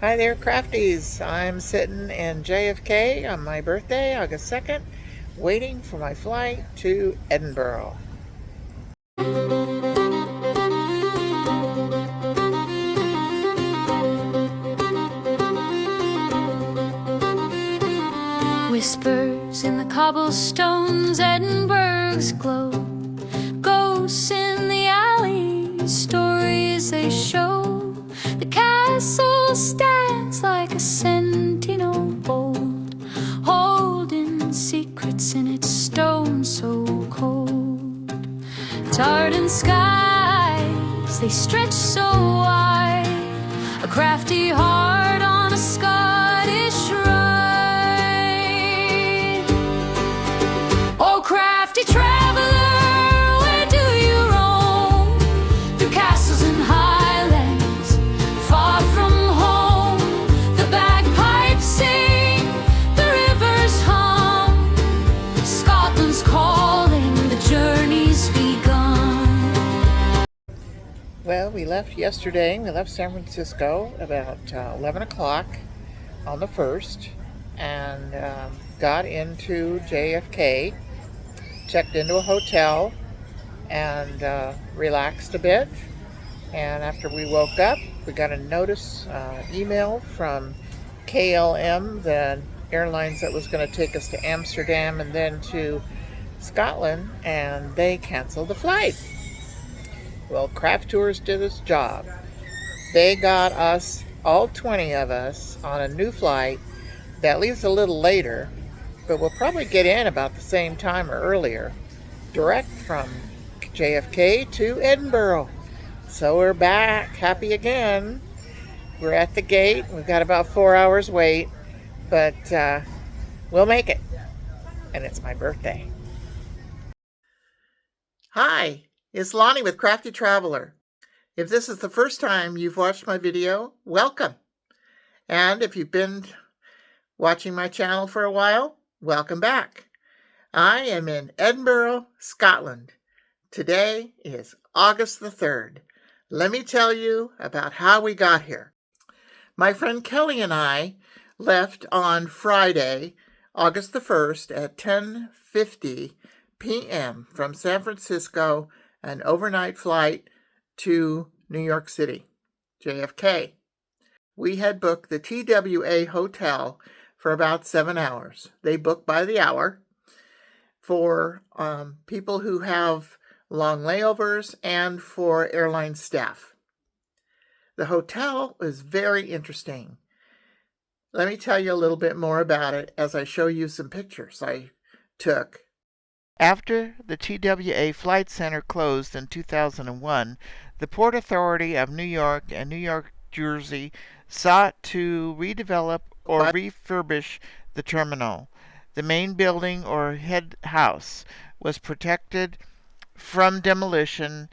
Hi there, Crafties. I'm sitting in JFK on my birthday, August 2nd, waiting for my flight to Edinburgh. Whispers in the cobblestones, Edinburgh's glow. Ghosts in the alleys, stories they show. The castle stands like a sentinel bold, holding secrets in its stone so cold. Tartan skies, they stretch so wide, a crafty heart on a Scottish ride. Oh, crafty traveler, where do you roam? Through castles and highlands, far from home. The bagpipes sing, the rivers hum. Scotland's calling, the journey's begun. Well, we left yesterday. We left San Francisco about 11 o'clock on the 1st and got into JFK, checked into a hotel, and relaxed a bit. And after we woke up, we got a notice email from KLM, the airlines that was going to take us to Amsterdam and then to Scotland, and they canceled the flight. Well, Craft Tours did its job. They got us, all 20 of us, on a new flight that leaves a little later, but we'll probably get in about the same time or earlier, direct from JFK to Edinburgh. So we're back, happy again. We're at the gate. We've got about 4 hours wait, but we'll make it. And it's my birthday. Hi, it's Lonnie with Crafty Traveler. If this is the first time you've watched my video, welcome. And if you've been watching my channel for a while, welcome back. I am in Edinburgh, Scotland. Today is August the 3rd. Let me tell you about how we got here. My friend Kelly and I left on Friday, August the 1st at 10:50 p.m. from San Francisco, an overnight flight to New York City, JFK. We had booked the TWA hotel for about 7 hours. They book by the hour for people who have long layovers and for airline staff. The hotel was very interesting. Let me tell you a little bit more about it as I show you some pictures I took. After the TWA Flight Center closed in 2001, the Port Authority of New York and New York, Jersey sought to redevelop or refurbish the terminal. The main building, or head house, was protected from demolition.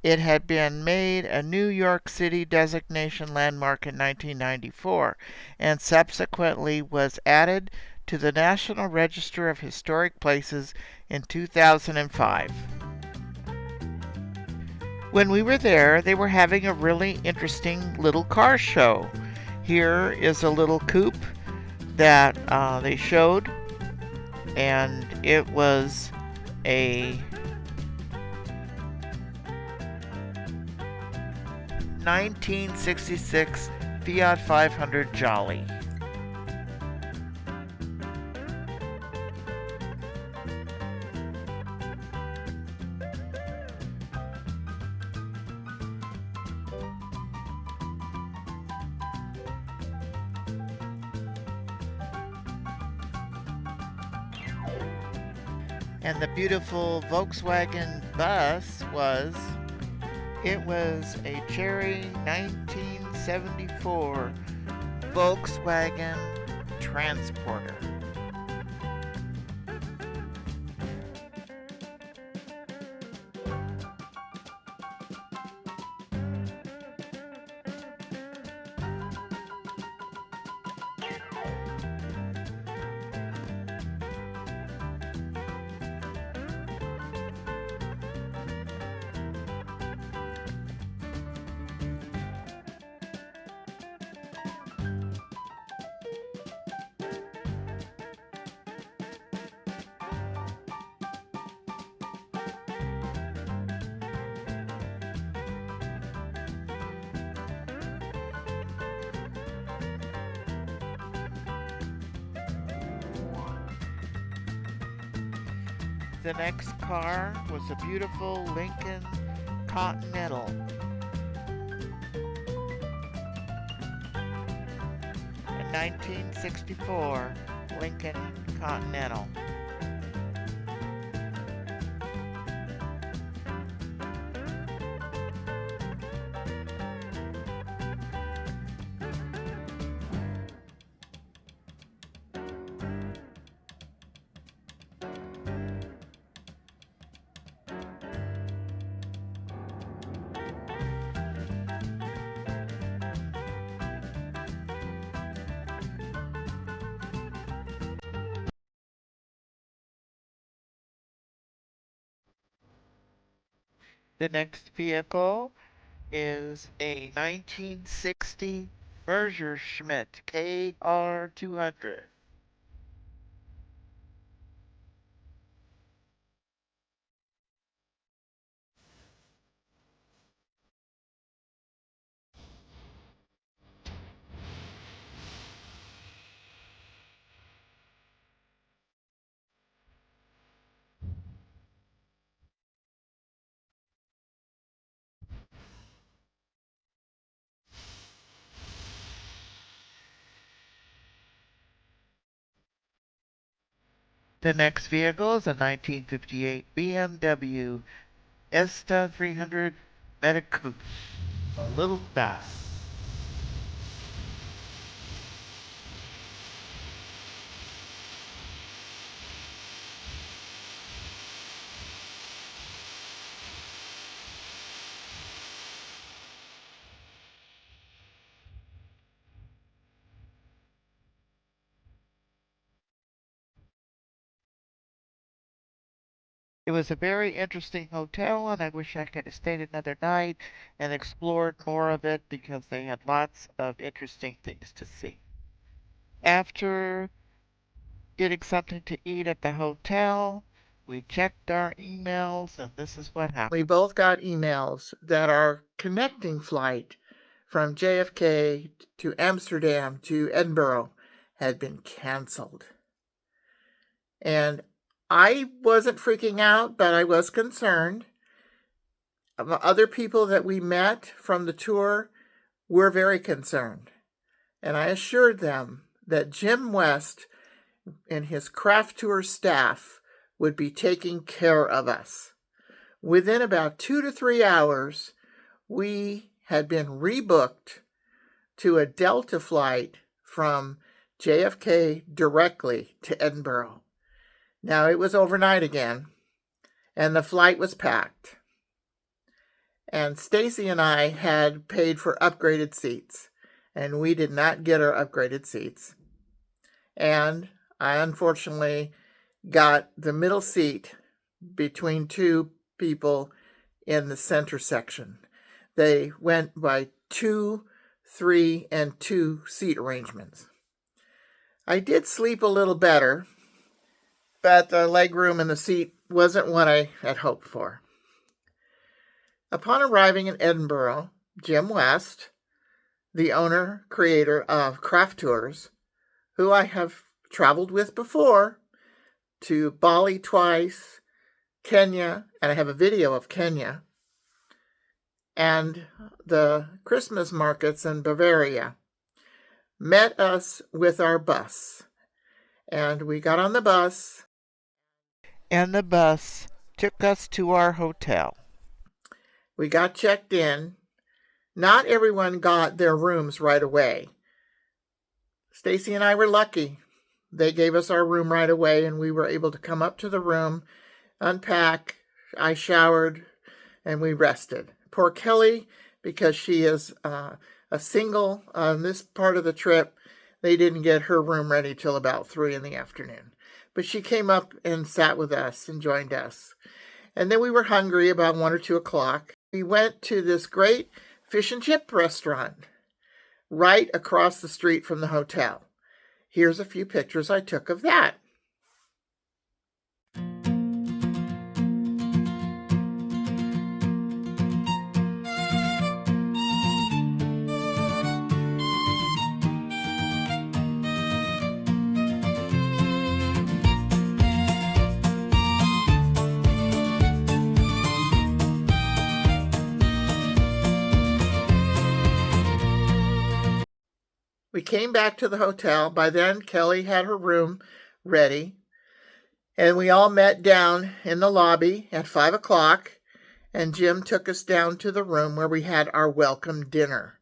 It had been made a New York City designation landmark in 1994 and subsequently was added to the National Register of Historic Places in 2005. When we were there, they were having a really interesting little car show. Here is a little coupe that they showed, and it was a 1966 Fiat 500 Jolly. And the beautiful Volkswagen bus was a cherry 1974 Volkswagen Transporter. The next car was a beautiful Lincoln Continental. A 1964 Lincoln Continental. The next vehicle is a 1960 Schmidt KR200. The next vehicle is a 1958 BMW Esta 300 Coupe, a little fast. It was a very interesting hotel, and I wish I could have stayed another night and explored more of it because they had lots of interesting things to see. After getting something to eat at the hotel, we checked our emails, and this is what happened. We both got emails that our connecting flight from JFK to Amsterdam to Edinburgh had been canceled. And I wasn't freaking out, but I was concerned. Other people that we met from the tour were very concerned. And I assured them that Jim West and his craft tour staff would be taking care of us. Within about 2 to 3 hours, we had been rebooked to a Delta flight from JFK directly to Edinburgh. Now, it was overnight again, and the flight was packed. And Stacy and I had paid for upgraded seats, and we did not get our upgraded seats. And I unfortunately got the middle seat between two people in the center section. They went by 2, 3, and 2 seat arrangements. I did sleep a little better, but the legroom in the seat wasn't what I had hoped for. Upon arriving in Edinburgh, Jim West, the owner, creator of Craft Tours, who I have traveled with before to Bali twice, Kenya, and I have a video of Kenya, and the Christmas markets in Bavaria, met us with our bus. And we got on the bus, and the bus took us to our hotel. We got checked in. Not everyone got their rooms right away. Stacy and I were lucky. They gave us our room right away, and we were able to come up to the room, unpack. I showered, and we rested. Poor Kelly, because she is a single on this part of the trip, they didn't get her room ready till about 3 in the afternoon. But she came up and sat with us and joined us. And then we were hungry about 1 or 2 o'clock. We went to this great fish and chip restaurant right across the street from the hotel. Here's a few pictures I took of that. We came back to the hotel. By then, Kelly had her room ready, and we all met down in the lobby at 5 o'clock, and Jim took us down to the room where we had our welcome dinner.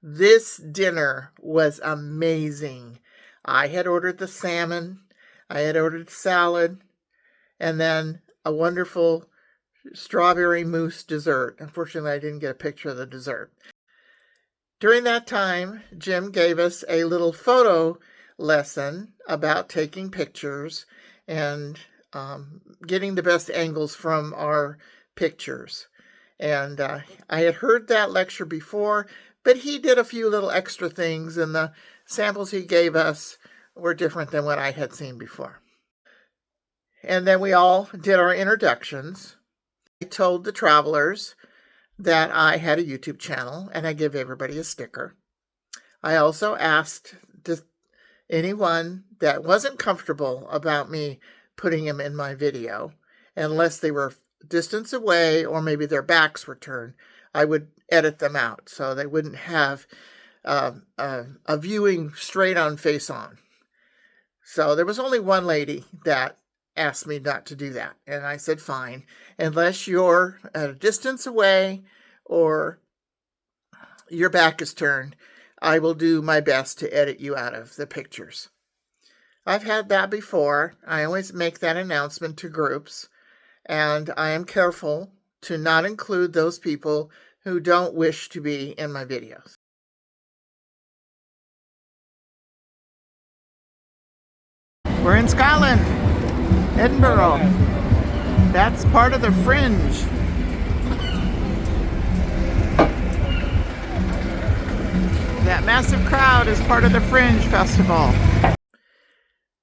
This dinner was amazing. I had ordered the salmon, I had ordered salad, and then a wonderful strawberry mousse dessert. Unfortunately, I didn't get a picture of the dessert. During that time, Jim gave us a little photo lesson about taking pictures and getting the best angles from our pictures. And I had heard that lecture before, but he did a few little extra things, and the samples he gave us were different than what I had seen before. And then we all did our introductions. I told the travelers that I had a YouTube channel, and I gave everybody a sticker. I also asked anyone that wasn't comfortable about me putting them in my video, unless they were distance away or maybe their backs were turned, I would edit them out so they wouldn't have a viewing straight on face on. So there was only one lady that asked me not to do that, and I said fine, unless you're at a distance away or your back is turned, I will do my best to edit you out of the pictures. I've had that before. I always make that announcement to groups, and I am careful to not include those people who don't wish to be in my videos. We're in Scotland, Edinburgh. That's part of the Fringe. That massive crowd is part of the Fringe Festival.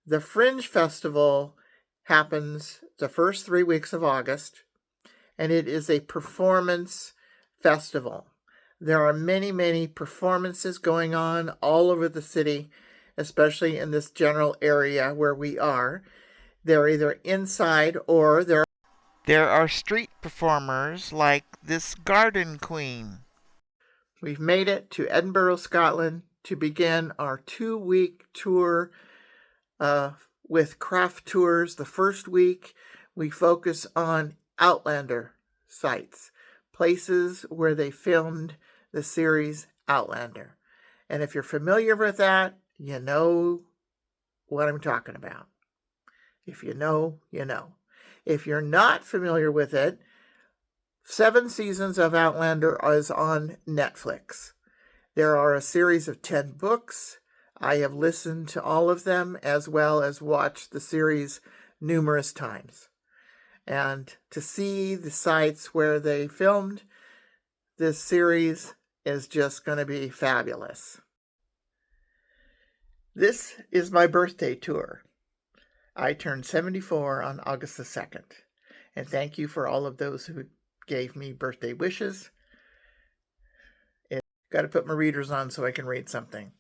The Fringe Festival happens the first 3 weeks of August, and it is a performance festival. There are many, many performances going on all over the city, especially in this general area where we are. They're either inside or there are street performers like this Garden Queen. We've made it to Edinburgh, Scotland to begin our 2-week tour with craft tours. The first week we focus on Outlander sites, places where they filmed the series Outlander. And if you're familiar with that, you know what I'm talking about. If you know, you know. If you're not familiar with it, 7 seasons of Outlander is on Netflix. There are a series of 10 books. I have listened to all of them as well as watched the series numerous times. And to see the sites where they filmed this series is just going to be fabulous. This is my birthday tour. I turned 74 on August the 2nd. And thank you for all of those who gave me birthday wishes. Got to put my readers on so I can read something.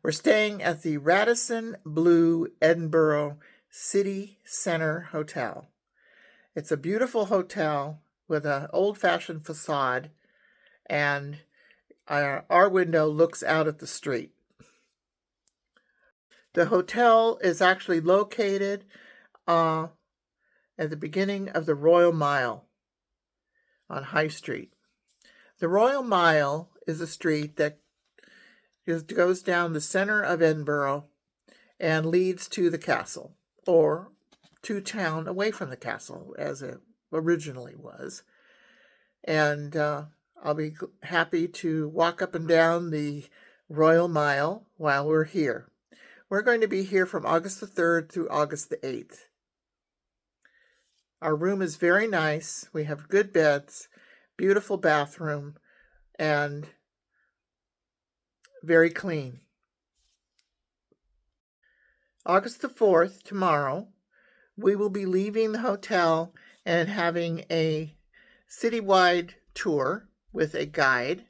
We're staying at the Radisson Blu Edinburgh City Centre Hotel. It's a beautiful hotel with an old-fashioned facade, and our window looks out at the street. The hotel is actually located at the beginning of the Royal Mile on High Street. The Royal Mile is a street that goes down the center of Edinburgh and leads to the castle, or to town away from the castle, as it originally was. And I'll be happy to walk up and down the Royal Mile while we're here. We're going to be here from August the 3rd through August the 8th. Our room is very nice. We have good beds, beautiful bathroom, and very clean. August the 4th, tomorrow, we will be leaving the hotel and having a citywide tour with a guide.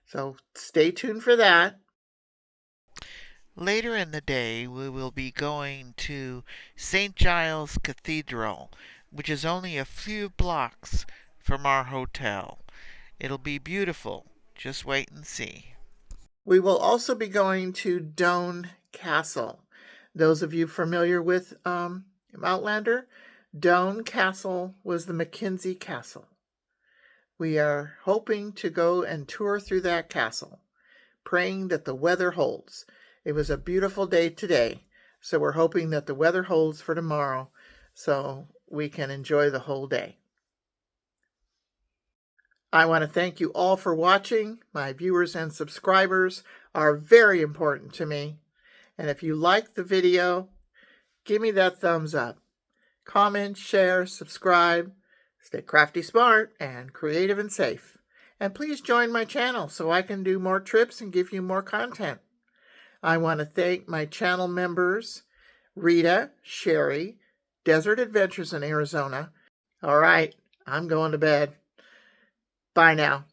So stay tuned for that. Later in the day, we will be going to St. Giles Cathedral, which is only a few blocks from our hotel. It'll be beautiful. Just wait and see. We will also be going to Doane Castle. Those of you familiar with Outlander, Doane Castle was the Mackenzie Castle. We are hoping to go and tour through that castle, praying that the weather holds. It was a beautiful day today, so we're hoping that the weather holds for tomorrow so we can enjoy the whole day. I want to thank you all for watching. My viewers and subscribers are very important to me. And if you like the video, give me that thumbs up. Comment, share, subscribe. Stay crafty, smart, and creative and safe. And please join my channel so I can do more trips and give you more content. I want to thank my channel members, Rita, Sherry, Desert Adventures in Arizona. All right, I'm going to bed. Bye now.